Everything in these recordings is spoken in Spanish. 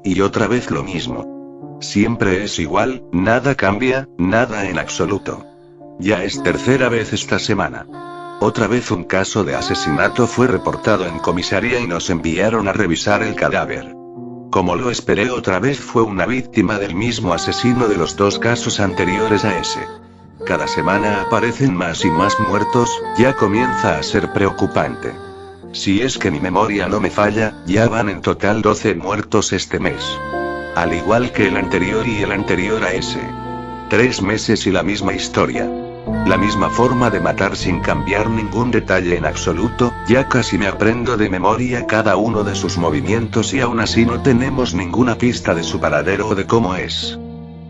Y otra vez lo mismo. Siempre es igual, nada cambia, nada en absoluto. Ya es tercera vez esta semana. Otra vez un caso de asesinato fue reportado en comisaría y nos enviaron a revisar el cadáver. Como lo esperé, otra vez fue una víctima del mismo asesino de los dos casos anteriores a ese. Cada semana aparecen más y más muertos, ya comienza a ser preocupante. Si es que mi memoria no me falla, ya van en total 12 muertos este mes. Al igual que el anterior y el anterior a ese. 3 meses y la misma historia. La misma forma de matar sin cambiar ningún detalle en absoluto, ya casi me aprendo de memoria cada uno de sus movimientos y aún así no tenemos ninguna pista de su paradero o de cómo es.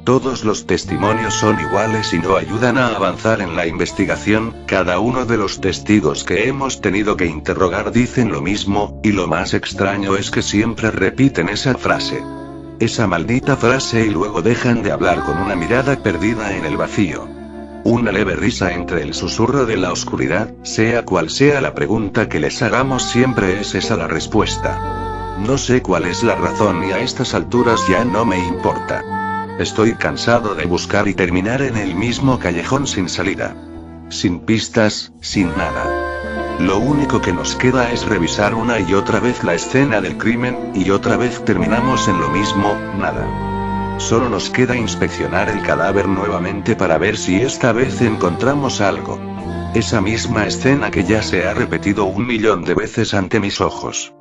Todos los testimonios son iguales y no ayudan a avanzar en la investigación, cada uno de los testigos que hemos tenido que interrogar dicen lo mismo, y lo más extraño es que siempre repiten esa frase. Esa maldita frase y luego dejan de hablar con una mirada perdida en el vacío. Una leve risa entre el susurro de la oscuridad, sea cual sea la pregunta que les hagamos siempre es esa la respuesta. No sé cuál es la razón y a estas alturas ya no me importa. Estoy cansado de buscar y terminar en el mismo callejón sin salida. Sin pistas, sin nada. Lo único que nos queda es revisar una y otra vez la escena del crimen, y otra vez terminamos en lo mismo, nada. Solo nos queda inspeccionar el cadáver nuevamente para ver si esta vez encontramos algo. Esa misma escena que ya se ha repetido 1.000.000 de veces ante mis ojos.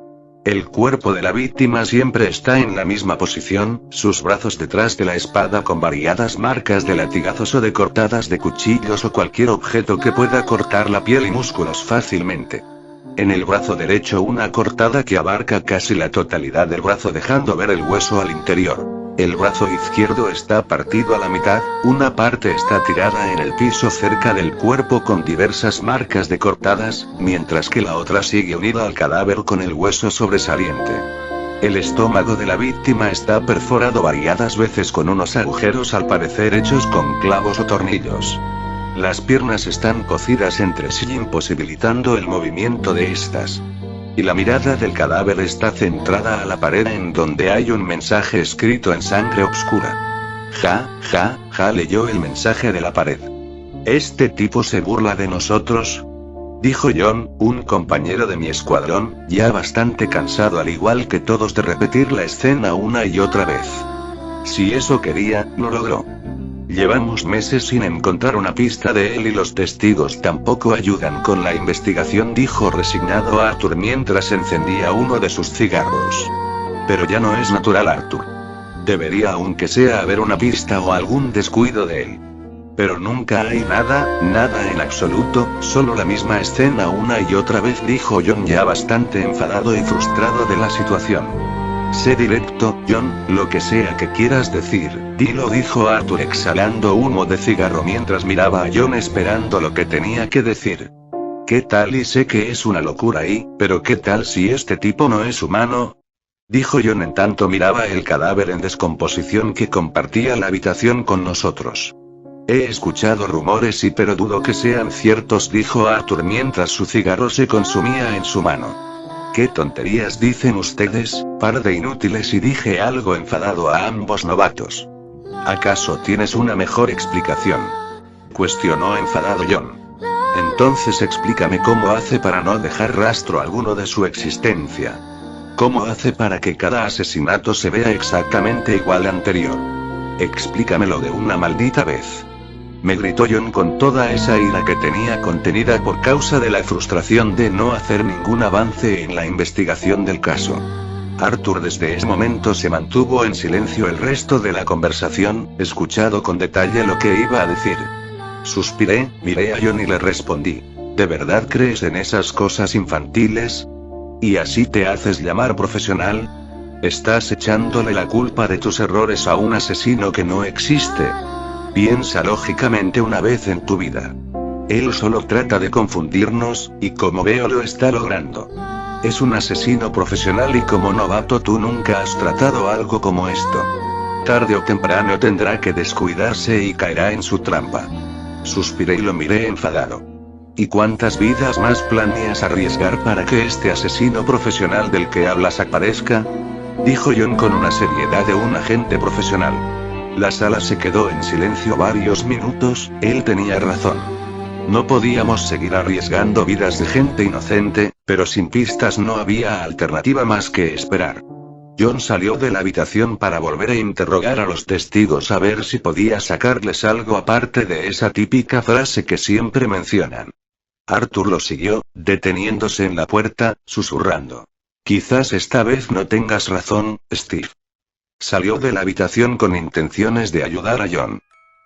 El cuerpo de la víctima siempre está en la misma posición, sus brazos detrás de la espada con variadas marcas de latigazos o de cortadas de cuchillos o cualquier objeto que pueda cortar la piel y músculos fácilmente. En el brazo derecho una cortada que abarca casi la totalidad del brazo dejando ver el hueso al interior. El brazo izquierdo está partido a la mitad, una parte está tirada en el piso cerca del cuerpo con diversas marcas de cortadas, mientras que la otra sigue unida al cadáver con el hueso sobresaliente. El estómago de la víctima está perforado variadas veces con unos agujeros al parecer hechos con clavos o tornillos. Las piernas están cosidas entre sí imposibilitando el movimiento de estas. Y la mirada del cadáver está centrada a la pared en donde hay un mensaje escrito en sangre oscura. Ja, ja, ja, leyó el mensaje de la pared. ¿Este tipo se burla de nosotros?, dijo John, un compañero de mi escuadrón, ya bastante cansado al igual que todos de repetir la escena una y otra vez. Si eso quería, lo logró. Llevamos meses sin encontrar una pista de él y los testigos tampoco ayudan con la investigación, dijo resignado Arthur mientras encendía uno de sus cigarros. Pero ya no es natural, Arthur. Debería aunque sea haber una pista o algún descuido de él. Pero nunca hay nada, nada en absoluto, solo la misma escena una y otra vez, dijo John ya bastante enfadado y frustrado de la situación. Sé directo, John, lo que sea que quieras decir, dilo, dijo Arthur exhalando humo de cigarro mientras miraba a John esperando lo que tenía que decir. ¿Qué tal? Y sé que es una locura pero ¿qué tal si este tipo no es humano?, dijo John en tanto miraba el cadáver en descomposición que compartía la habitación con nosotros. He escuchado rumores pero dudo que sean ciertos, dijo Arthur mientras su cigarro se consumía en su mano. ¿Qué tonterías dicen ustedes, par de inútiles?, y dije algo enfadado a ambos novatos. ¿Acaso tienes una mejor explicación?, cuestionó enfadado John. Entonces explícame cómo hace para no dejar rastro alguno de su existencia. ¿Cómo hace para que cada asesinato se vea exactamente igual al anterior? Explícamelo de una maldita vez. Me gritó John con toda esa ira que tenía contenida por causa de la frustración de no hacer ningún avance en la investigación del caso. Arthur desde ese momento se mantuvo en silencio el resto de la conversación, escuchado con detalle lo que iba a decir. Suspiré, miré a John y le respondí. ¿De verdad crees en esas cosas infantiles? ¿Y así te haces llamar profesional? Estás echándole la culpa de tus errores a un asesino que no existe. Piensa lógicamente una vez en tu vida. Él solo trata de confundirnos, y como veo lo está logrando. Es un asesino profesional y como novato tú nunca has tratado algo como esto. Tarde o temprano tendrá que descuidarse y caerá en su trampa. Suspiré y lo miré enfadado. ¿Y cuántas vidas más planeas arriesgar para que este asesino profesional del que hablas aparezca? Dijo John con una seriedad de un agente profesional. La sala se quedó en silencio varios minutos, él tenía razón. No podíamos seguir arriesgando vidas de gente inocente, pero sin pistas no había alternativa más que esperar. John salió de la habitación para volver a interrogar a los testigos a ver si podía sacarles algo aparte de esa típica frase que siempre mencionan. Arthur lo siguió, deteniéndose en la puerta, susurrando. Quizás esta vez no tengas razón, Steve. Salió de la habitación con intenciones de ayudar a John.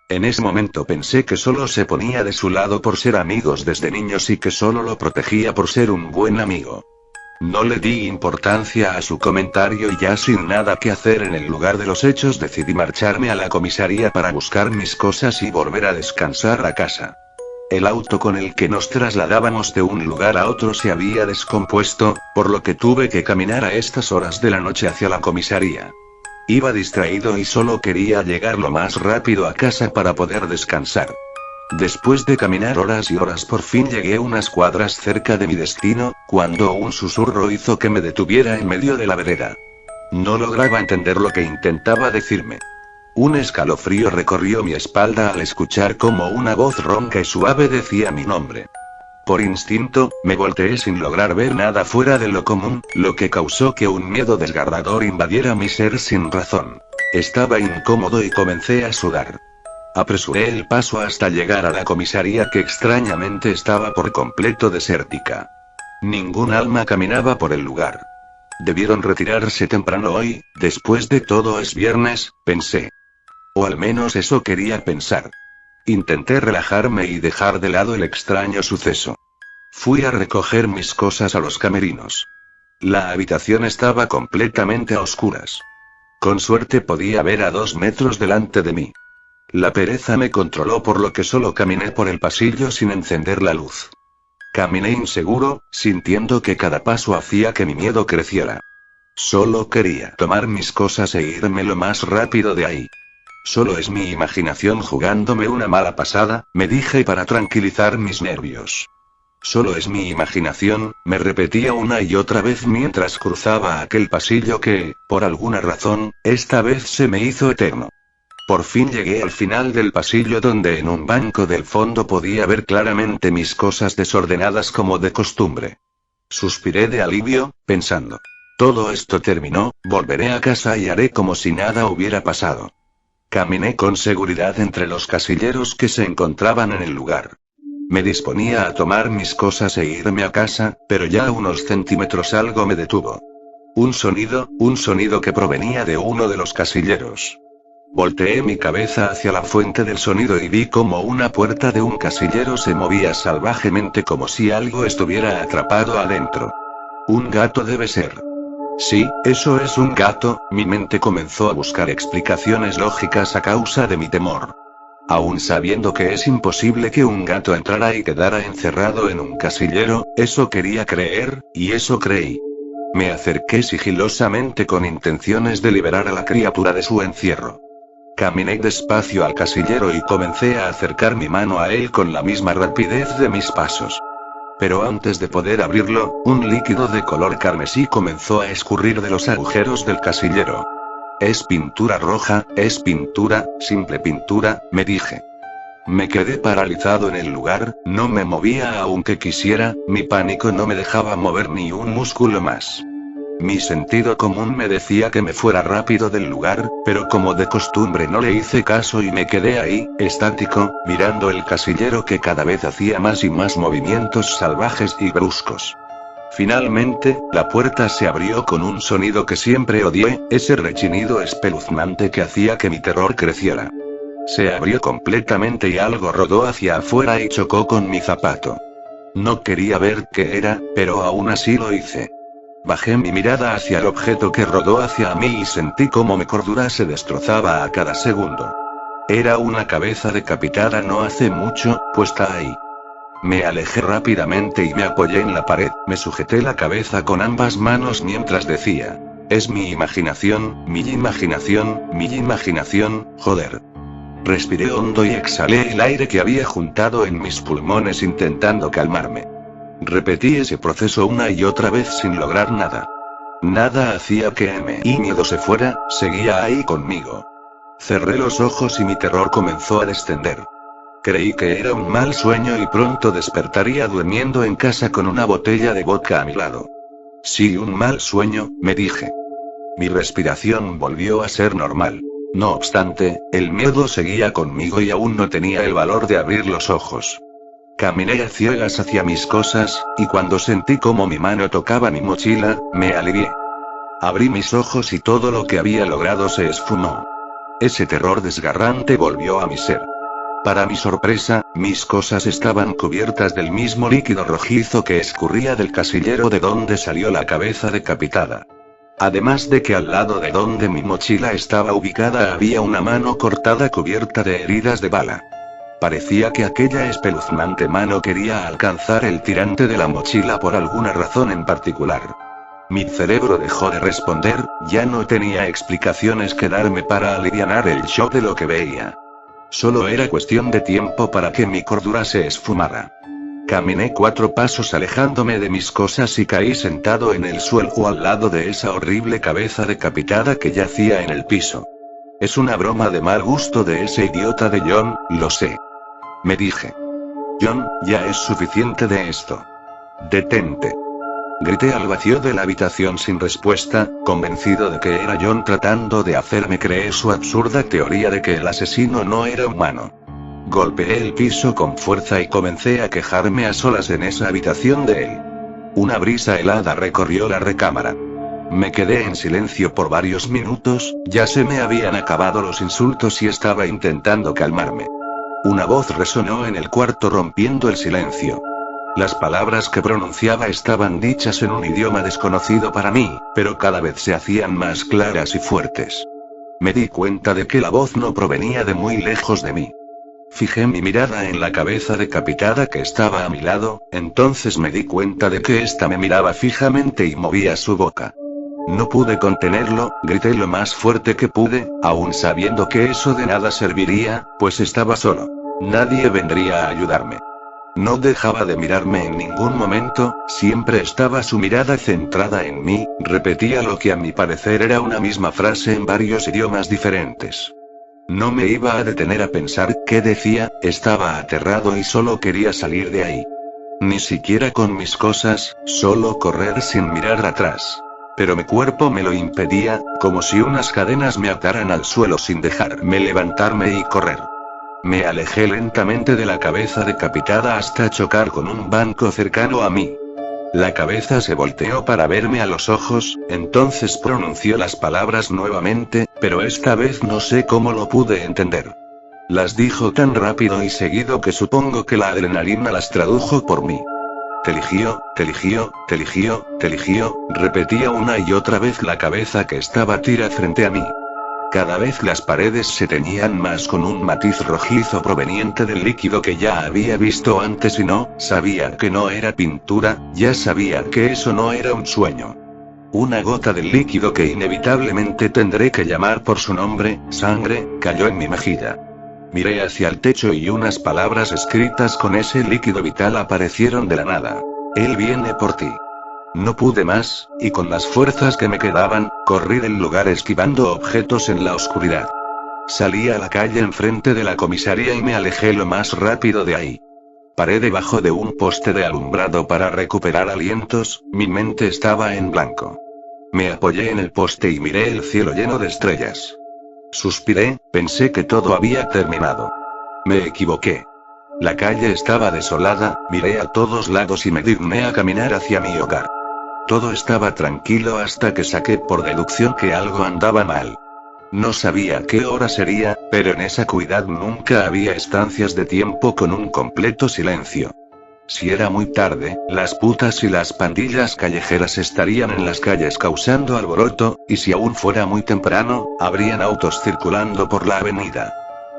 En ese momento pensé que solo se ponía de su lado por ser amigos desde niños y que solo lo protegía por ser un buen amigo. No le di importancia a su comentario y ya sin nada que hacer en el lugar de los hechos decidí marcharme a la comisaría para buscar mis cosas y volver a descansar a casa. El auto con el que nos trasladábamos de un lugar a otro se había descompuesto, por lo que tuve que caminar a estas horas de la noche hacia la comisaría. Iba distraído y solo quería llegar lo más rápido a casa para poder descansar. Después de caminar horas y horas por fin llegué unas cuadras cerca de mi destino, cuando un susurro hizo que me detuviera en medio de la vereda. No lograba entender lo que intentaba decirme. Un escalofrío recorrió mi espalda al escuchar cómo una voz ronca y suave decía mi nombre. Por instinto, me volteé sin lograr ver nada fuera de lo común, lo que causó que un miedo desgarrador invadiera mi ser sin razón. Estaba incómodo y comencé a sudar. Apresuré el paso hasta llegar a la comisaría que extrañamente estaba por completo desértica. Ningún alma caminaba por el lugar. Debieron retirarse temprano hoy, después de todo es viernes, pensé. O al menos eso quería pensar. Intenté relajarme y dejar de lado el extraño suceso. Fui a recoger mis cosas a los camerinos. La habitación estaba completamente a oscuras. Con suerte podía ver a 2 metros delante de mí. La pereza me controló por lo que solo caminé por el pasillo sin encender la luz. Caminé inseguro, sintiendo que cada paso hacía que mi miedo creciera. Solo quería tomar mis cosas e irme lo más rápido de ahí. Solo es mi imaginación jugándome una mala pasada, me dije para tranquilizar mis nervios. Solo es mi imaginación, me repetía una y otra vez mientras cruzaba aquel pasillo que, por alguna razón, esta vez se me hizo eterno. Por fin llegué al final del pasillo donde en un banco del fondo podía ver claramente mis cosas desordenadas como de costumbre. Suspiré de alivio, pensando. Todo esto terminó, volveré a casa y haré como si nada hubiera pasado. Caminé con seguridad entre los casilleros que se encontraban en el lugar. Me disponía a tomar mis cosas e irme a casa, pero ya a unos centímetros algo me detuvo. Un sonido que provenía de uno de los casilleros. Volteé mi cabeza hacia la fuente del sonido y vi como una puerta de un casillero se movía salvajemente como si algo estuviera atrapado adentro. Un gato debe ser. Sí, eso es un gato, mi mente comenzó a buscar explicaciones lógicas a causa de mi temor. Aún sabiendo que es imposible que un gato entrara y quedara encerrado en un casillero, eso quería creer, y eso creí. Me acerqué sigilosamente con intenciones de liberar a la criatura de su encierro. Caminé despacio al casillero y comencé a acercar mi mano a él con la misma rapidez de mis pasos. Pero antes de poder abrirlo, un líquido de color carmesí comenzó a escurrir de los agujeros del casillero. Es pintura roja, es pintura, simple pintura, me dije. Me quedé paralizado en el lugar, no me movía aunque quisiera, mi pánico no me dejaba mover ni un músculo más. Mi sentido común me decía que me fuera rápido del lugar, pero como de costumbre no le hice caso y me quedé ahí, estático, mirando el casillero que cada vez hacía más y más movimientos salvajes y bruscos. Finalmente, la puerta se abrió con un sonido que siempre odié, ese rechinido espeluznante que hacía que mi terror creciera. Se abrió completamente y algo rodó hacia afuera y chocó con mi zapato. No quería ver qué era, pero aún así lo hice. Bajé mi mirada hacia el objeto que rodó hacia mí y sentí como mi cordura se destrozaba a cada segundo. Era una cabeza decapitada no hace mucho, puesta ahí. Me alejé rápidamente y me apoyé en la pared, me sujeté la cabeza con ambas manos mientras decía: es mi imaginación, mi imaginación, mi imaginación, joder. Respiré hondo y exhalé el aire que había juntado en mis pulmones intentando calmarme. Repetí ese proceso una y otra vez sin lograr nada. Nada hacía que mi miedo se fuera, seguía ahí conmigo. Cerré los ojos y mi terror comenzó a descender. Creí que era un mal sueño y pronto despertaría durmiendo en casa con una botella de vodka a mi lado. Sí, un mal sueño, me dije. Mi respiración volvió a ser normal. No obstante, el miedo seguía conmigo y aún no tenía el valor de abrir los ojos. Caminé a ciegas hacia mis cosas, y cuando sentí como mi mano tocaba mi mochila, me alivié. Abrí mis ojos y todo lo que había logrado se esfumó. Ese terror desgarrante volvió a mi ser. Para mi sorpresa, mis cosas estaban cubiertas del mismo líquido rojizo que escurría del casillero de donde salió la cabeza decapitada. Además de que al lado de donde mi mochila estaba ubicada había una mano cortada cubierta de heridas de bala. Parecía que aquella espeluznante mano quería alcanzar el tirante de la mochila por alguna razón en particular. Mi cerebro dejó de responder, ya no tenía explicaciones que darme para alivianar el shock de lo que veía. Solo era cuestión de tiempo para que mi cordura se esfumara. Caminé 4 pasos alejándome de mis cosas y caí sentado en el suelo al lado de esa horrible cabeza decapitada que yacía en el piso. Es una broma de mal gusto de ese idiota de John, lo sé. Me dije. John, ya es suficiente de esto. Detente. Grité al vacío de la habitación sin respuesta, convencido de que era John tratando de hacerme creer su absurda teoría de que el asesino no era humano. Golpeé el piso con fuerza y comencé a quejarme a solas en esa habitación de él. Una brisa helada recorrió la recámara. Me quedé en silencio por varios minutos, ya se me habían acabado los insultos y estaba intentando calmarme. Una voz resonó en el cuarto rompiendo el silencio. Las palabras que pronunciaba estaban dichas en un idioma desconocido para mí, pero cada vez se hacían más claras y fuertes. Me di cuenta de que la voz no provenía de muy lejos de mí. Fijé mi mirada en la cabeza decapitada que estaba a mi lado, entonces me di cuenta de que ésta me miraba fijamente y movía su boca. No pude contenerlo, grité lo más fuerte que pude, aún sabiendo que eso de nada serviría, pues estaba solo. Nadie vendría a ayudarme. No dejaba de mirarme en ningún momento, siempre estaba su mirada centrada en mí, repetía lo que a mi parecer era una misma frase en varios idiomas diferentes. No me iba a detener a pensar qué decía, estaba aterrado y solo quería salir de ahí. Ni siquiera con mis cosas, solo correr sin mirar atrás. Pero mi cuerpo me lo impedía, como si unas cadenas me ataran al suelo sin dejarme levantarme y correr. Me alejé lentamente de la cabeza decapitada hasta chocar con un banco cercano a mí. La cabeza se volteó para verme a los ojos, entonces pronunció las palabras nuevamente, pero esta vez no sé cómo lo pude entender. Las dijo tan rápido y seguido que supongo que la adrenalina las tradujo por mí. Te eligió, te eligió, te eligió, te eligió, repetía una y otra vez la cabeza que estaba tira frente a mí. Cada vez las paredes se teñían más con un matiz rojizo proveniente del líquido que ya había visto antes y no, sabía que no era pintura, ya sabía que eso no era un sueño. Una gota del líquido que inevitablemente tendré que llamar por su nombre, sangre, cayó en mi mejilla. Miré hacia el techo y unas palabras escritas con ese líquido vital aparecieron de la nada. Él viene por ti. No pude más, y con las fuerzas que me quedaban, corrí del lugar esquivando objetos en la oscuridad. Salí a la calle enfrente de la comisaría y me alejé lo más rápido de ahí. Paré debajo de un poste de alumbrado para recuperar alientos, mi mente estaba en blanco. Me apoyé en el poste y miré el cielo lleno de estrellas. Suspiré, pensé que todo había terminado. Me equivoqué. La calle estaba desolada, miré a todos lados y me digné a caminar hacia mi hogar. Todo estaba tranquilo hasta que saqué por deducción que algo andaba mal. No sabía qué hora sería, pero en esa cuidad nunca había estancias de tiempo con un completo silencio. Si era muy tarde, las putas y las pandillas callejeras estarían en las calles causando alboroto, y si aún fuera muy temprano, habrían autos circulando por la avenida.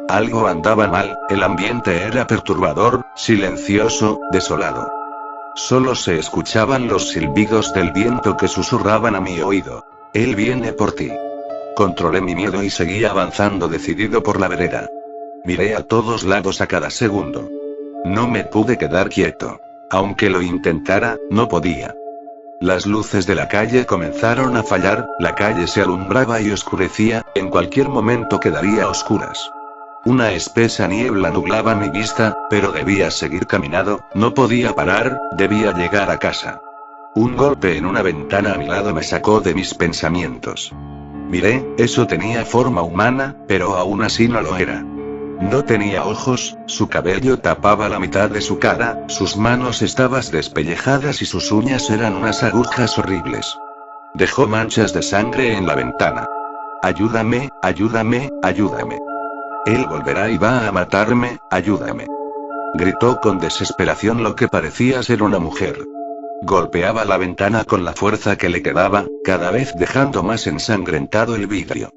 Algo andaba mal, el ambiente era perturbador, silencioso, desolado. Solo se escuchaban los silbidos del viento que susurraban a mi oído. Él viene por ti. Controlé mi miedo y seguí avanzando decidido por la vereda. Miré a todos lados a cada segundo. No me pude quedar quieto. Aunque lo intentara, no podía. Las luces de la calle comenzaron a fallar, la calle se alumbraba y oscurecía, en cualquier momento quedaría a oscuras. Una espesa niebla nublaba mi vista, pero debía seguir caminando, no podía parar, debía llegar a casa. Un golpe en una ventana a mi lado me sacó de mis pensamientos. Miré, eso tenía forma humana, pero aún así no lo era. No tenía ojos, su cabello tapaba la mitad de su cara, sus manos estaban despellejadas y sus uñas eran unas agujas horribles. Dejó manchas de sangre en la ventana. Ayúdame, ayúdame, ayúdame. Él volverá y va a matarme, ayúdame. Gritó con desesperación lo que parecía ser una mujer. Golpeaba la ventana con la fuerza que le quedaba, cada vez dejando más ensangrentado el vidrio.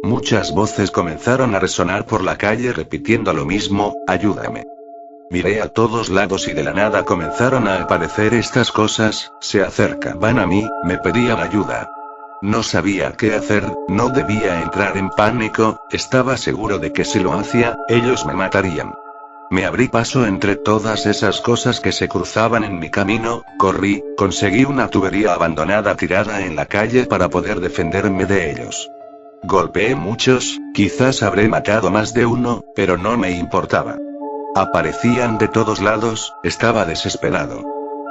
Muchas voces comenzaron a resonar por la calle repitiendo lo mismo, ayúdame. Miré a todos lados y de la nada comenzaron a aparecer estas cosas, se acercaban a mí, me pedían ayuda. No sabía qué hacer, no debía entrar en pánico, estaba seguro de que si lo hacía, ellos me matarían. Me abrí paso entre todas esas cosas que se cruzaban en mi camino, corrí, conseguí una tubería abandonada tirada en la calle para poder defenderme de ellos. Golpeé muchos, quizás habré matado más de uno, pero no me importaba. Aparecían de todos lados, estaba desesperado.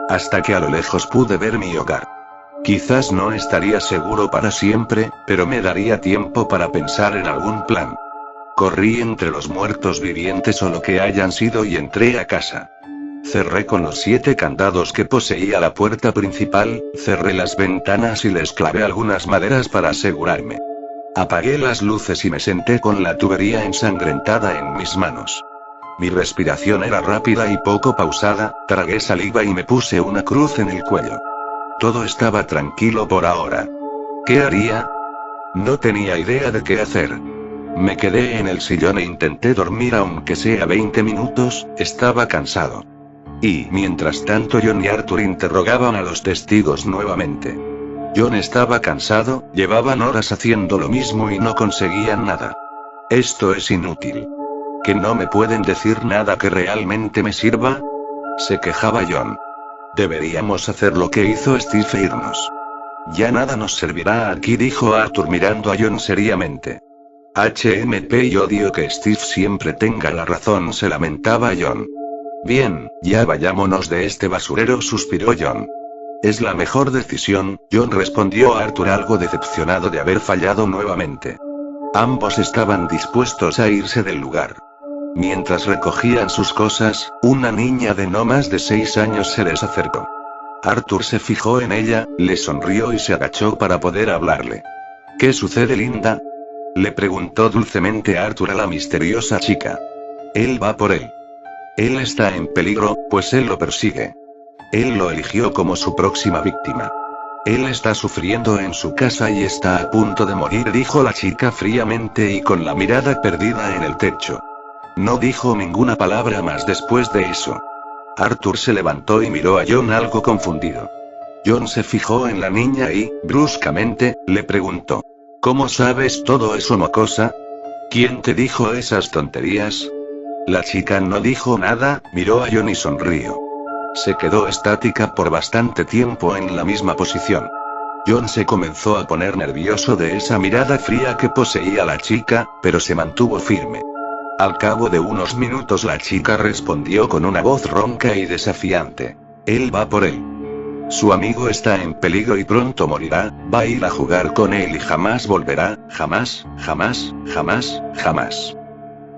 Hasta que a lo lejos pude ver mi hogar. Quizás no estaría seguro para siempre, pero me daría tiempo para pensar en algún plan. Corrí entre los muertos vivientes o lo que hayan sido y entré a casa. Cerré con los 7 candados que poseía la puerta principal, cerré las ventanas y les clavé algunas maderas para asegurarme. Apagué las luces y me senté con la tubería ensangrentada en mis manos. Mi respiración era rápida y poco pausada, tragué saliva y me puse una cruz en el cuello. Todo estaba tranquilo por ahora. ¿Qué haría? No tenía idea de qué hacer. Me quedé en el sillón e intenté dormir aunque sea 20 minutos, estaba cansado. Y mientras tanto John y Arthur interrogaban a los testigos nuevamente. John estaba cansado, llevaban horas haciendo lo mismo y no conseguían nada. Esto es inútil. ¿Que no me pueden decir nada que realmente me sirva? Se quejaba John. Deberíamos hacer lo que hizo Steve e irnos. Ya nada nos servirá aquí, dijo Arthur mirando a John seriamente. HMP y odio que Steve siempre tenga la razón, se lamentaba John. Bien, ya vayámonos de este basurero, suspiró John. Es la mejor decisión, John respondió Arthur algo decepcionado de haber fallado nuevamente. Ambos estaban dispuestos a irse del lugar. Mientras recogían sus cosas, una niña de no más de 6 años se les acercó. Arthur se fijó en ella, le sonrió y se agachó para poder hablarle. ¿Qué sucede, linda? Le preguntó dulcemente Arthur a la misteriosa chica. Él va por él. Él está en peligro, pues él lo persigue. Él lo eligió como su próxima víctima. Él está sufriendo en su casa y está a punto de morir, dijo la chica fríamente y con la mirada perdida en el techo. No dijo ninguna palabra más después de eso. Arthur se levantó y miró a John algo confundido. John se fijó en la niña y, bruscamente, le preguntó. ¿Cómo sabes todo eso, mocosa? ¿Quién te dijo esas tonterías? La chica no dijo nada, miró a John y sonrió. Se quedó estática por bastante tiempo en la misma posición. John se comenzó a poner nervioso de esa mirada fría que poseía la chica, pero se mantuvo firme. Al cabo de unos minutos la chica respondió con una voz ronca y desafiante. Él va por él. Su amigo está en peligro y pronto morirá, va a ir a jugar con él y jamás volverá, jamás, jamás, jamás, jamás.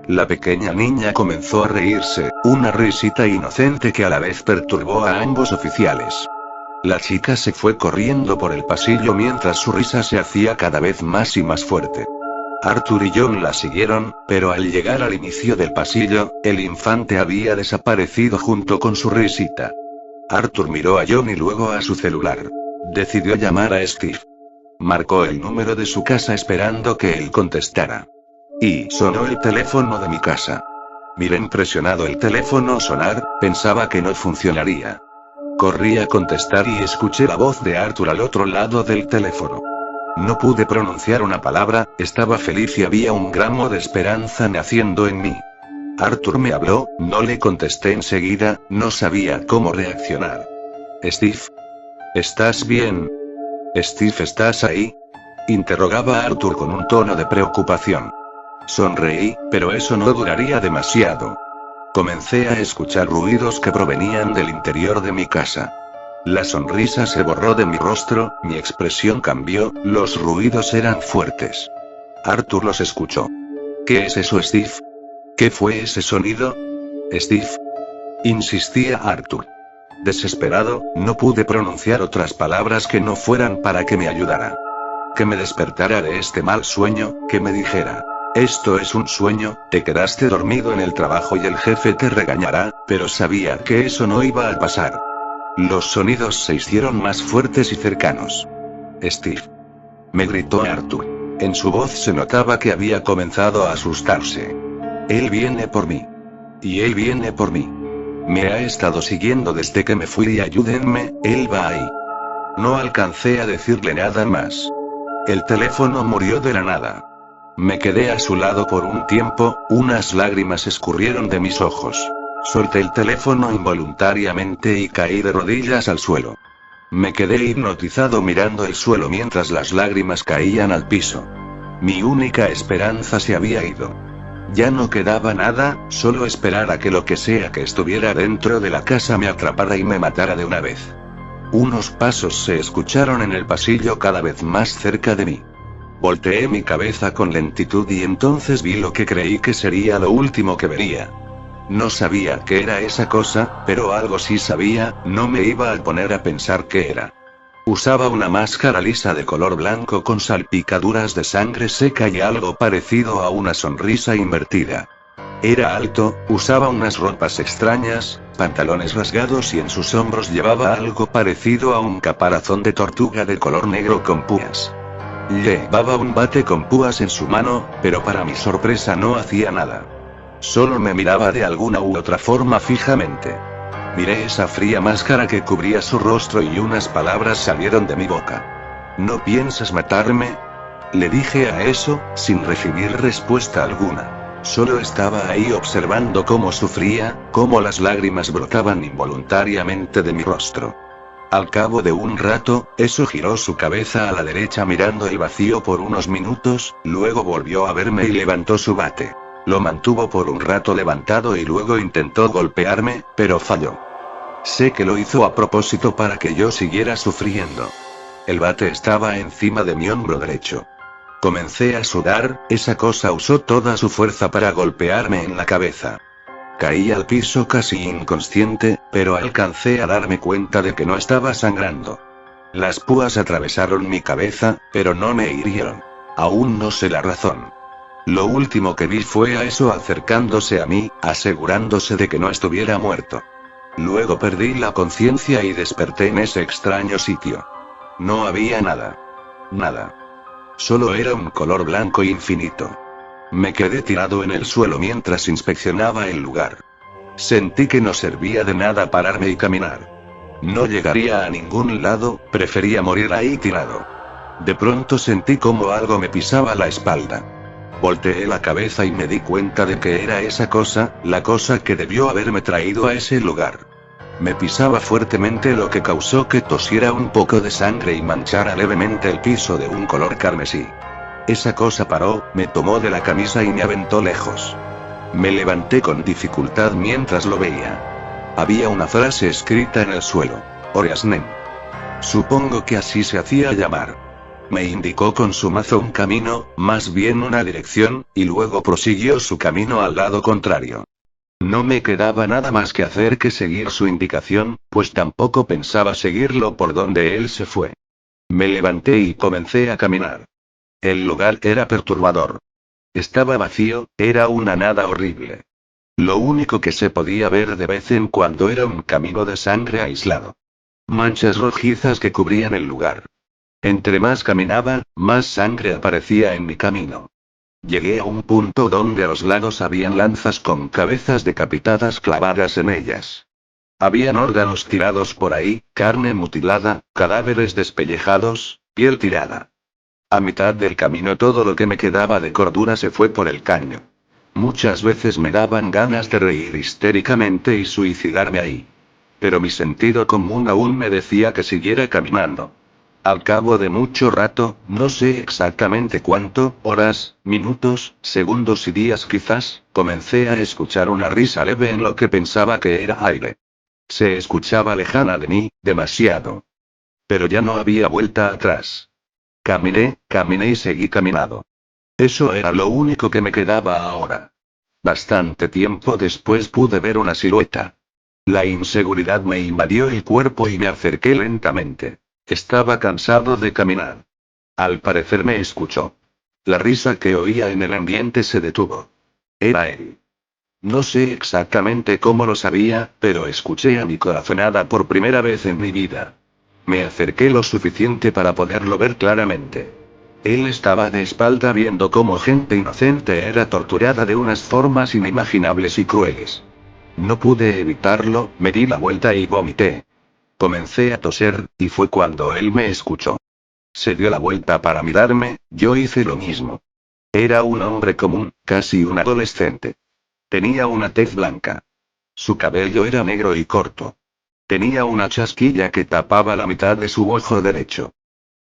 La pequeña niña comenzó a reírse, una risita inocente que a la vez perturbó a ambos oficiales. La chica se fue corriendo por el pasillo mientras su risa se hacía cada vez más y más fuerte. Arthur y John la siguieron, pero al llegar al inicio del pasillo, el infante había desaparecido junto con su risita. Arthur miró a John y luego a su celular. Decidió llamar a Steve. Marcó el número de su casa esperando que él contestara. Y sonó el teléfono de mi casa. Miré impresionado el teléfono sonar, pensaba que no funcionaría. Corrí a contestar y escuché la voz de Arthur al otro lado del teléfono. No pude pronunciar una palabra, estaba feliz y había un gramo de esperanza naciendo en mí. Arthur me habló, no le contesté enseguida, no sabía cómo reaccionar. Steve. ¿Estás bien? Steve, ¿estás ahí? Interrogaba a Arthur con un tono de preocupación. Sonreí, pero eso no duraría demasiado. Comencé a escuchar ruidos que provenían del interior de mi casa. La sonrisa se borró de mi rostro, mi expresión cambió, los ruidos eran fuertes. Arthur los escuchó. ¿Qué es eso, Steve? ¿Qué fue ese sonido? Steve. Insistía Arthur. Desesperado, no pude pronunciar otras palabras que no fueran para que me ayudara. Que me despertara de este mal sueño, que me dijera: esto es un sueño, te quedaste dormido en el trabajo y el jefe te regañará, pero sabía que eso no iba a pasar. Los sonidos se hicieron más fuertes y cercanos. Steve. Me gritó Arthur. En su voz se notaba que había comenzado a asustarse. Él viene por mí. Y él viene por mí. Me ha estado siguiendo desde que me fui y ayúdenme, él va ahí. No alcancé a decirle nada más. El teléfono murió de la nada. Me quedé a su lado por un tiempo, unas lágrimas escurrieron de mis ojos. Solté el teléfono involuntariamente y caí de rodillas al suelo. Me quedé hipnotizado mirando el suelo mientras las lágrimas caían al piso. Mi única esperanza se había ido. Ya no quedaba nada, solo esperar a que lo que sea que estuviera dentro de la casa me atrapara y me matara de una vez. Unos pasos se escucharon en el pasillo cada vez más cerca de mí. Volteé mi cabeza con lentitud y entonces vi lo que creí que sería lo último que vería. No sabía qué era esa cosa, pero algo sí sabía, no me iba a poner a pensar qué era. Usaba una máscara lisa de color blanco con salpicaduras de sangre seca y algo parecido a una sonrisa invertida. Era alto, usaba unas ropas extrañas, pantalones rasgados y en sus hombros llevaba algo parecido a un caparazón de tortuga de color negro con púas. Llevaba un bate con púas en su mano, pero para mi sorpresa no hacía nada. Solo me miraba de alguna u otra forma fijamente. Miré esa fría máscara que cubría su rostro y unas palabras salieron de mi boca. ¿No piensas matarme? Le dije a eso, sin recibir respuesta alguna. Solo estaba ahí observando cómo sufría, cómo las lágrimas brotaban involuntariamente de mi rostro. Al cabo de un rato, eso giró su cabeza a la derecha mirando el vacío por unos minutos, luego volvió a verme y levantó su bate. Lo mantuvo por un rato levantado y luego intentó golpearme, pero falló. Sé que lo hizo a propósito para que yo siguiera sufriendo. El bate estaba encima de mi hombro derecho. Comencé a sudar, esa cosa usó toda su fuerza para golpearme en la cabeza. Caí al piso casi inconsciente, pero alcancé a darme cuenta de que no estaba sangrando. Las púas atravesaron mi cabeza, pero no me hirieron. Aún no sé la razón. Lo último que vi fue a eso acercándose a mí, asegurándose de que no estuviera muerto. Luego perdí la conciencia y desperté en ese extraño sitio. No había nada. Nada. Solo era un color blanco infinito. Me quedé tirado en el suelo mientras inspeccionaba el lugar. Sentí que no servía de nada pararme y caminar. No llegaría a ningún lado, prefería morir ahí tirado. De pronto sentí como algo me pisaba la espalda. Volteé la cabeza y me di cuenta de que era esa cosa, la cosa que debió haberme traído a ese lugar. Me pisaba fuertemente, lo que causó que tosiera un poco de sangre y manchara levemente el piso de un color carmesí. Esa cosa paró, me tomó de la camisa y me aventó lejos. Me levanté con dificultad mientras lo veía. Había una frase escrita en el suelo: Oriasnem. Supongo que así se hacía llamar. Me indicó con su mazo un camino, más bien una dirección, y luego prosiguió su camino al lado contrario. No me quedaba nada más que hacer que seguir su indicación, pues tampoco pensaba seguirlo por donde él se fue. Me levanté y comencé a caminar. El lugar era perturbador. Estaba vacío, era una nada horrible. Lo único que se podía ver de vez en cuando era un camino de sangre aislado. Manchas rojizas que cubrían el lugar. Entre más caminaba, más sangre aparecía en mi camino. Llegué a un punto donde a los lados habían lanzas con cabezas decapitadas clavadas en ellas. Habían órganos tirados por ahí, carne mutilada, cadáveres despellejados, piel tirada. A mitad del camino todo lo que me quedaba de cordura se fue por el caño. Muchas veces me daban ganas de reír histéricamente y suicidarme ahí. Pero mi sentido común aún me decía que siguiera caminando. Al cabo de mucho rato, no sé exactamente cuánto, horas, minutos, segundos y días quizás, comencé a escuchar una risa leve en lo que pensaba que era aire. Se escuchaba lejana de mí, demasiado. Pero ya no había vuelta atrás. Caminé y seguí caminando. Eso era lo único que me quedaba ahora. Bastante tiempo después pude ver una silueta. La inseguridad me invadió el cuerpo y me acerqué lentamente. Estaba cansado de caminar. Al parecer me escuchó. La risa que oía en el ambiente se detuvo. Era él. No sé exactamente cómo lo sabía, pero escuché a mi corazonada por primera vez en mi vida. Me acerqué lo suficiente para poderlo ver claramente. Él estaba de espalda viendo cómo gente inocente era torturada de unas formas inimaginables y crueles. No pude evitarlo, me di la vuelta y vomité. Comencé a toser, y fue cuando él me escuchó. Se dio la vuelta para mirarme, yo hice lo mismo. Era un hombre común, casi un adolescente. Tenía una tez blanca. Su cabello era negro y corto. Tenía una chasquilla que tapaba la mitad de su ojo derecho.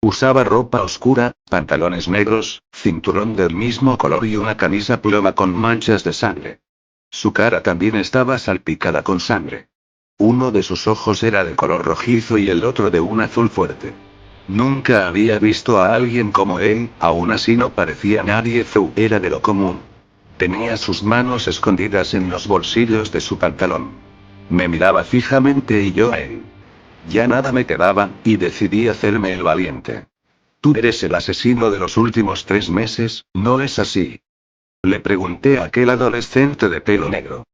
Usaba ropa oscura, pantalones negros, cinturón del mismo color y una camisa ploma con manchas de sangre. Su cara también estaba salpicada con sangre. Uno de sus ojos era de color rojizo y el otro de un azul fuerte. Nunca había visto a alguien como él, aún así no parecía nadie fuera de lo común. Tenía sus manos escondidas en los bolsillos de su pantalón. Me miraba fijamente y yo a él. Ya nada me quedaba, y decidí hacerme el valiente. Tú eres el asesino de los últimos 3 meses, ¿no es así? Le pregunté a aquel adolescente de pelo negro.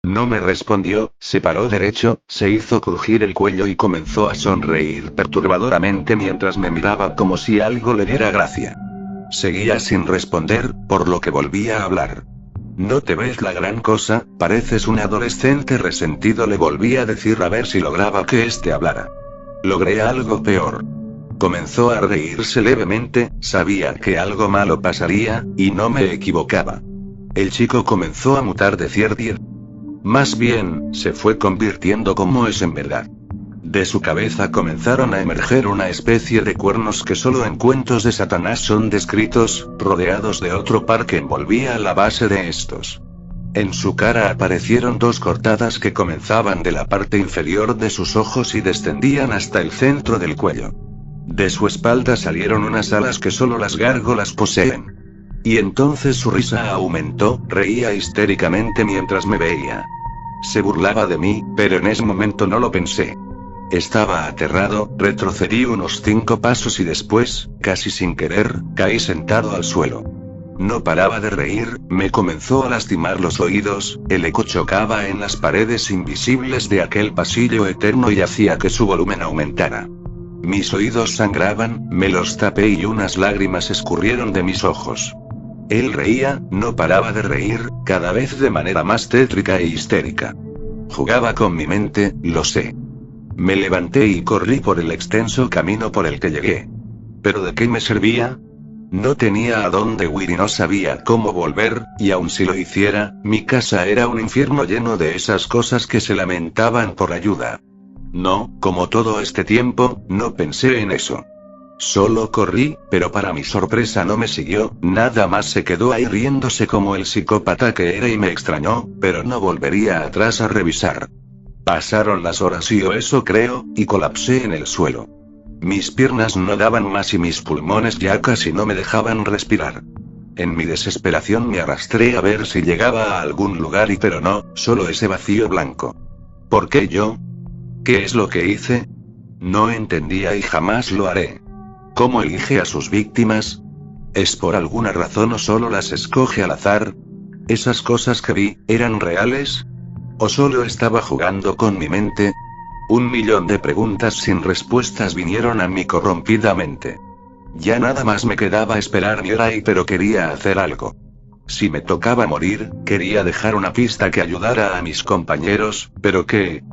No me respondió, se paró derecho, se hizo crujir el cuello y comenzó a sonreír perturbadoramente mientras me miraba como si algo le diera gracia. Seguía sin responder, por lo que volví a hablar. No te ves la gran cosa, pareces un adolescente resentido, le volví a decir a ver si lograba que éste hablara. Logré algo peor. Comenzó a reírse levemente, sabía que algo malo pasaría, y no me equivocaba. El chico comenzó a mutar de cierto. Más bien, se fue convirtiendo como es en verdad. De su cabeza comenzaron a emerger una especie de cuernos que solo en cuentos de Satanás son descritos, rodeados de otro par que envolvía a la base de estos. En su cara aparecieron 2 cortadas que comenzaban de la parte inferior de sus ojos y descendían hasta el centro del cuello. De su espalda salieron unas alas que solo las gárgolas poseen. Y entonces su risa aumentó, reía histéricamente mientras me veía. Se burlaba de mí, pero en ese momento no lo pensé. Estaba aterrado, retrocedí unos 5 pasos y después, casi sin querer, caí sentado al suelo. No paraba de reír, me comenzó a lastimar los oídos, el eco chocaba en las paredes invisibles de aquel pasillo eterno y hacía que su volumen aumentara. Mis oídos sangraban, me los tapé y unas lágrimas escurrieron de mis ojos. Él reía, no paraba de reír, cada vez de manera más tétrica e histérica. Jugaba con mi mente, lo sé. Me levanté y corrí por el extenso camino por el que llegué. ¿Pero de qué me servía? No tenía a dónde huir y no sabía cómo volver, y aun si lo hiciera, mi casa era un infierno lleno de esas cosas que se lamentaban por ayuda. No, como todo este tiempo, no pensé en eso. Solo corrí, pero para mi sorpresa no me siguió, nada más se quedó ahí riéndose como el psicópata que era y me extrañó, pero no volvería atrás a revisar. Pasaron las horas y eso creo, y colapsé en el suelo. Mis piernas no daban más y mis pulmones ya casi no me dejaban respirar. En mi desesperación me arrastré a ver si llegaba a algún lugar pero no, solo ese vacío blanco. ¿Por qué yo? ¿Qué es lo que hice? No entendía y jamás lo haré. ¿Cómo elige a sus víctimas? ¿Es por alguna razón o solo las escoge al azar? ¿Esas cosas que vi, eran reales? ¿O solo estaba jugando con mi mente? 1.000.000 de preguntas sin respuestas vinieron a mi corrompida mente. Ya nada más me quedaba esperar mi hora pero quería hacer algo. Si me tocaba morir, quería dejar una pista que ayudara a mis compañeros, pero ¿qué?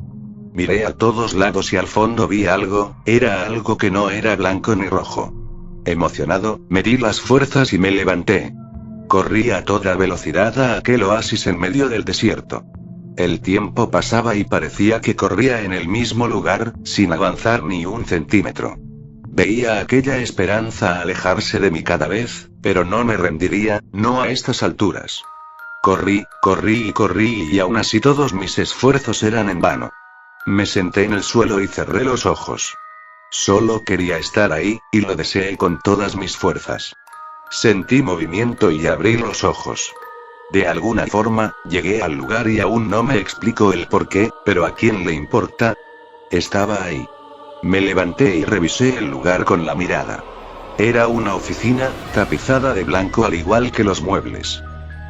Miré a todos lados y al fondo vi algo, era algo que no era blanco ni rojo. Emocionado, me di las fuerzas y me levanté. Corrí a toda velocidad a aquel oasis en medio del desierto. El tiempo pasaba y parecía que corría en el mismo lugar, sin avanzar ni un centímetro. Veía aquella esperanza alejarse de mí cada vez, pero no me rendiría, no a estas alturas. Corrí y aún así todos mis esfuerzos eran en vano. Me senté en el suelo y cerré los ojos. Solo quería estar ahí, y lo deseé con todas mis fuerzas. Sentí movimiento y abrí los ojos. De alguna forma, llegué al lugar y aún no me explico el por qué, pero ¿a quién le importa? Estaba ahí. Me levanté y revisé el lugar con la mirada. Era una oficina, tapizada de blanco al igual que los muebles.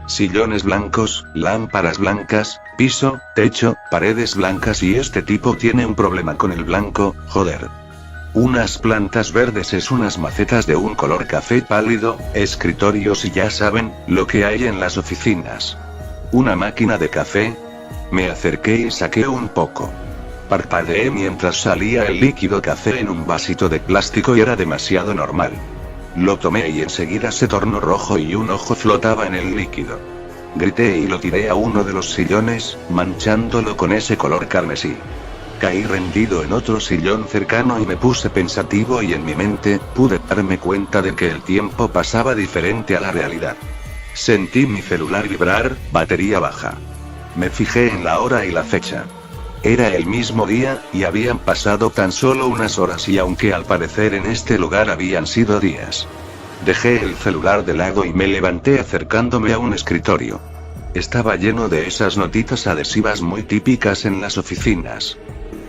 Sillones blancos, lámparas blancas, piso, techo, paredes blancas y este tipo tiene un problema con el blanco, joder. Unas plantas verdes es unas macetas de un color café pálido, escritorios y ya saben, lo que hay en las oficinas. Una máquina de café. Me acerqué y saqué un poco. Parpadeé mientras salía el líquido café en un vasito de plástico y era demasiado normal. Lo tomé y enseguida se tornó rojo y un ojo flotaba en el líquido. Grité y lo tiré a uno de los sillones, manchándolo con ese color carmesí. Caí rendido en otro sillón cercano y me puse pensativo y en mi mente, pude darme cuenta de que el tiempo pasaba diferente a la realidad. Sentí mi celular vibrar, batería baja. Me fijé en la hora y la fecha. Era el mismo día, y habían pasado tan solo unas horas y aunque al parecer en este lugar habían sido días. Dejé el celular de lado y me levanté acercándome a un escritorio. Estaba lleno de esas notitas adhesivas muy típicas en las oficinas.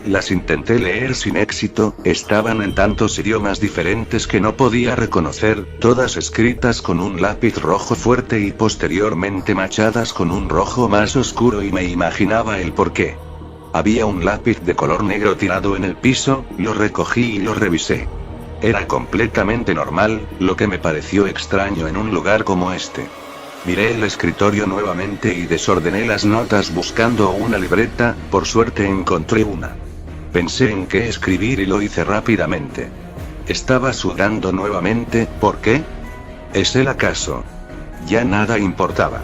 Las intenté leer sin éxito, estaban en tantos idiomas diferentes que no podía reconocer, todas escritas con un lápiz rojo fuerte y posteriormente machadas con un rojo más oscuro y me imaginaba el porqué. Había un lápiz de color negro tirado en el piso, lo recogí y lo revisé. Era completamente normal, lo que me pareció extraño en un lugar como este. Miré el escritorio nuevamente y desordené las notas buscando una libreta, por suerte encontré una. Pensé en qué escribir y lo hice rápidamente. Estaba sudando nuevamente, ¿por qué? ¿Es el acaso? Ya nada importaba.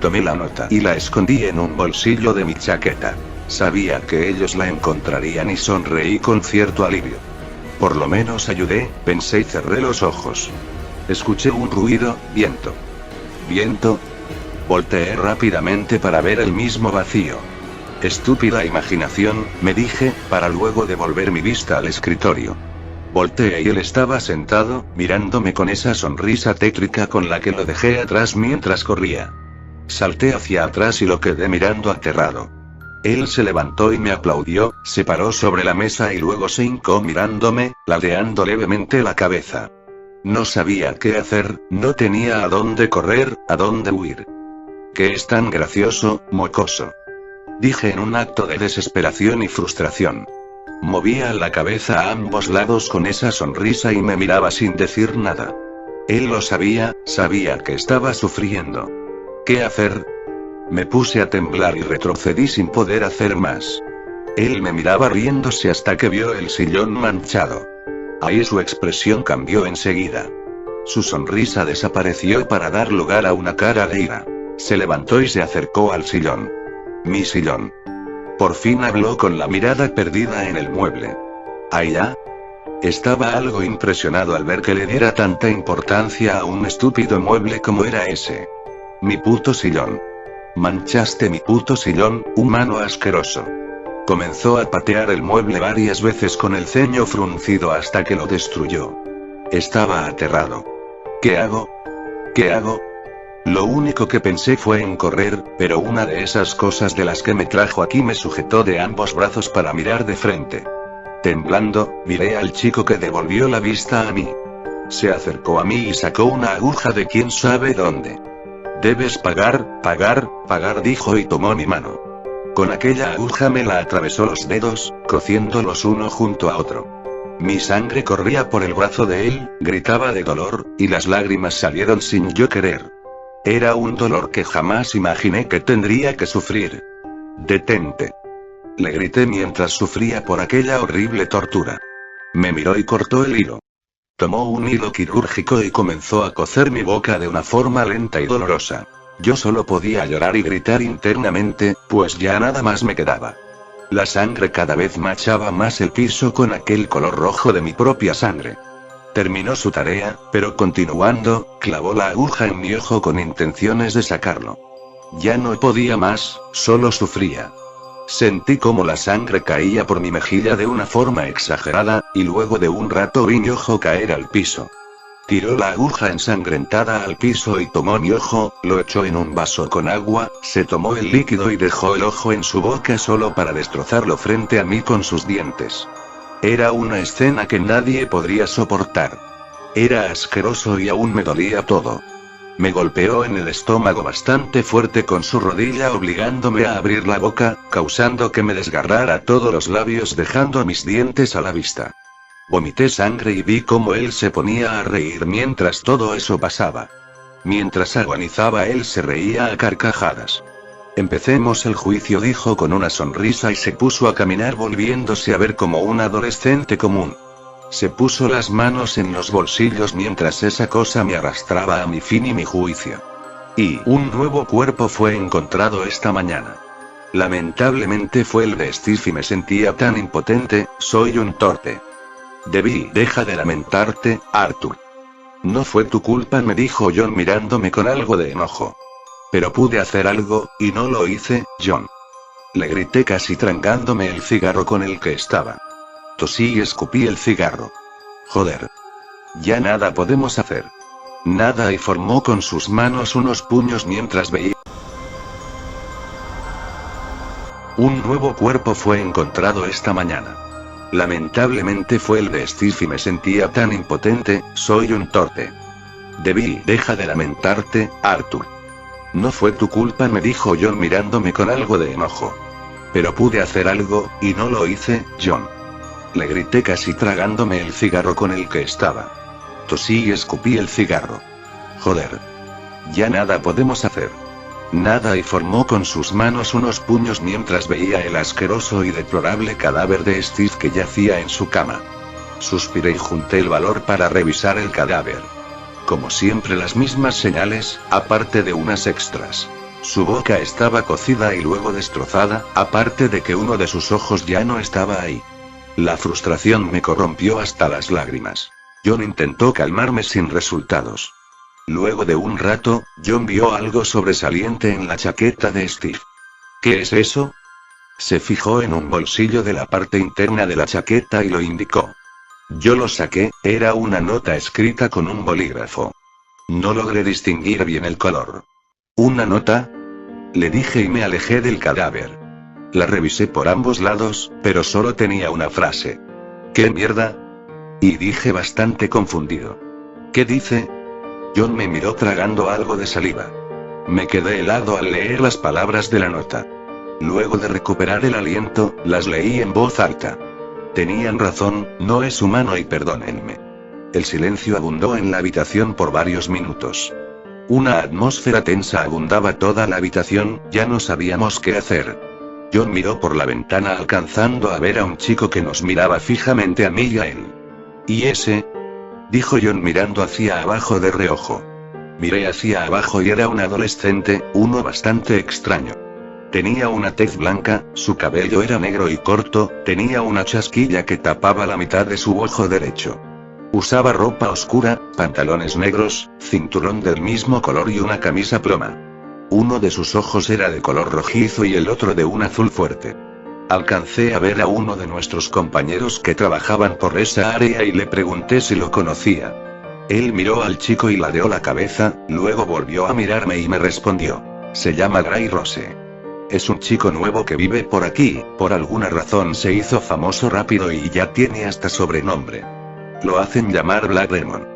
Tomé la nota y la escondí en un bolsillo de mi chaqueta. Sabía que ellos la encontrarían y sonreí con cierto alivio. Por lo menos ayudé, pensé y cerré los ojos. Escuché un ruido, viento. ¿Viento? Volteé rápidamente para ver el mismo vacío. Estúpida imaginación, me dije, para luego devolver mi vista al escritorio. Volteé y él estaba sentado, mirándome con esa sonrisa tétrica con la que lo dejé atrás mientras corría. Salté hacia atrás y lo quedé mirando aterrado. Él se levantó y me aplaudió, se paró sobre la mesa y luego se hincó mirándome, ladeando levemente la cabeza. No sabía qué hacer, no tenía a dónde correr, a dónde huir. ¿Qué es tan gracioso, mocoso?, dije en un acto de desesperación y frustración. Movía la cabeza a ambos lados con esa sonrisa y me miraba sin decir nada. Él lo sabía, sabía que estaba sufriendo. ¿Qué hacer? Me puse a temblar y retrocedí sin poder hacer más. Él me miraba riéndose hasta que vio el sillón manchado. Ahí su expresión cambió enseguida. Su sonrisa desapareció para dar lugar a una cara de ira. Se levantó y se acercó al sillón. Mi sillón. Por fin habló con la mirada perdida en el mueble. ¿Allá? Estaba algo impresionado al ver que le diera tanta importancia a un estúpido mueble como era ese. Mi puto sillón. Manchaste mi puto sillón, humano asqueroso. Comenzó a patear el mueble varias veces con el ceño fruncido hasta que lo destruyó. Estaba aterrado. ¿Qué hago? ¿Qué hago? Lo único que pensé fue en correr, pero una de esas cosas de las que me trajo aquí me sujetó de ambos brazos para mirar de frente. Temblando, miré al chico que devolvió la vista a mí. Se acercó a mí y sacó una aguja de quién sabe dónde. Debes pagar, pagar, pagar, dijo y tomó mi mano. Con aquella aguja me la atravesó los dedos, cociéndolos uno junto a otro. Mi sangre corría por el brazo de él, gritaba de dolor, y las lágrimas salieron sin yo querer. Era un dolor que jamás imaginé que tendría que sufrir. «Detente», le grité mientras sufría por aquella horrible tortura. Me miró y cortó el hilo. Tomó un hilo quirúrgico y comenzó a coser mi boca de una forma lenta y dolorosa. Yo solo podía llorar y gritar internamente, pues ya nada más me quedaba. La sangre cada vez manchaba más el piso con aquel color rojo de mi propia sangre. Terminó su tarea, pero continuando, clavó la aguja en mi ojo con intenciones de sacarlo. Ya no podía más, solo sufría. Sentí como la sangre caía por mi mejilla de una forma exagerada, y luego de un rato vi mi ojo caer al piso. Tiró la aguja ensangrentada al piso y tomó mi ojo, lo echó en un vaso con agua, se tomó el líquido y dejó el ojo en su boca solo para destrozarlo frente a mí con sus dientes. Era una escena que nadie podría soportar. Era asqueroso y aún me dolía todo. Me golpeó en el estómago bastante fuerte con su rodilla obligándome a abrir la boca, causando que me desgarrara todos los labios dejando mis dientes a la vista. Vomité sangre y vi cómo él se ponía a reír mientras todo eso pasaba. Mientras agonizaba él se reía a carcajadas. Empecemos el juicio, dijo con una sonrisa y se puso a caminar volviéndose a ver como un adolescente común. Se puso las manos en los bolsillos mientras esa cosa me arrastraba a mi fin y mi juicio. Y un nuevo cuerpo fue encontrado esta mañana. Lamentablemente fue el de Steve y me sentía tan impotente, soy un torpe. Deja de lamentarte, Arthur. No fue tu culpa, me dijo John mirándome con algo de enojo. Pero pude hacer algo, y no lo hice, John. Le grité casi tragándome el cigarro con el que estaba. Tosí y escupí el cigarro. Joder. Ya nada podemos hacer. Nada, y formó con sus manos unos puños mientras veía. Un nuevo cuerpo fue encontrado esta mañana. Lamentablemente fue el de Steve y me sentía tan impotente, soy un torpe. Deja de lamentarte, Arthur. No fue tu culpa, me dijo John mirándome con algo de enojo. Pero pude hacer algo, y no lo hice, John. Le grité casi tragándome el cigarro con el que estaba. Tosí y escupí el cigarro. Joder. Ya nada podemos hacer. Nada, y formó con sus manos unos puños mientras veía el asqueroso y deplorable cadáver de Steve que yacía en su cama. Suspiré y junté el valor para revisar el cadáver. Como siempre las mismas señales, aparte de unas extras. Su boca estaba cocida y luego destrozada, aparte de que uno de sus ojos ya no estaba ahí. La frustración me corrompió hasta las lágrimas. John intentó calmarme sin resultados. Luego de un rato, John vio algo sobresaliente en la chaqueta de Steve. ¿Qué es eso? Se fijó en un bolsillo de la parte interna de la chaqueta y lo indicó. Yo lo saqué, era una nota escrita con un bolígrafo. No logré distinguir bien el color. ¿Una nota? Le dije y me alejé del cadáver. La revisé por ambos lados, pero solo tenía una frase. ¿Qué mierda? Y dije bastante confundido. ¿Qué dice? John me miró tragando algo de saliva. Me quedé helado al leer las palabras de la nota. Luego de recuperar el aliento, las leí en voz alta. Tenían razón, no es humano y perdónenme. El silencio abundó en la habitación por varios minutos. Una atmósfera tensa abundaba toda la habitación, ya no sabíamos qué hacer. John miró por la ventana alcanzando a ver a un chico que nos miraba fijamente a mí y a él. ¿Y ese? Dijo John mirando hacia abajo de reojo. Miré hacia abajo y era un adolescente, uno bastante extraño. Tenía una tez blanca, su cabello era negro y corto, tenía una chasquilla que tapaba la mitad de su ojo derecho. Usaba ropa oscura, pantalones negros, cinturón del mismo color y una camisa ploma. Uno de sus ojos era de color rojizo y el otro de un azul fuerte. Alcancé a ver a uno de nuestros compañeros que trabajaban por esa área y le pregunté si lo conocía. Él miró al chico y ladeó la cabeza, luego volvió a mirarme y me respondió. Se llama Gray Rose. Es un chico nuevo que vive por aquí, por alguna razón se hizo famoso rápido y ya tiene hasta sobrenombre. Lo hacen llamar Black Demon.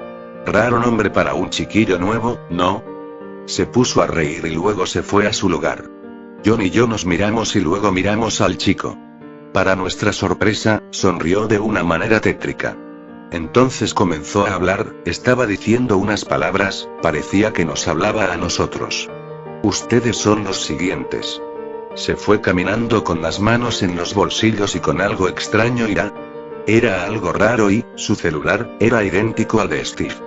Raro nombre para un chiquillo nuevo, ¿no? Se puso a reír y luego se fue a su lugar. John y yo nos miramos y luego miramos al chico. Para nuestra sorpresa, sonrió de una manera tétrica. Entonces comenzó a hablar, estaba diciendo unas palabras, parecía que nos hablaba a nosotros. Ustedes son los siguientes. Se fue caminando con las manos en los bolsillos y con algo extraño irá. Era algo raro y, su celular, era idéntico al de Steve.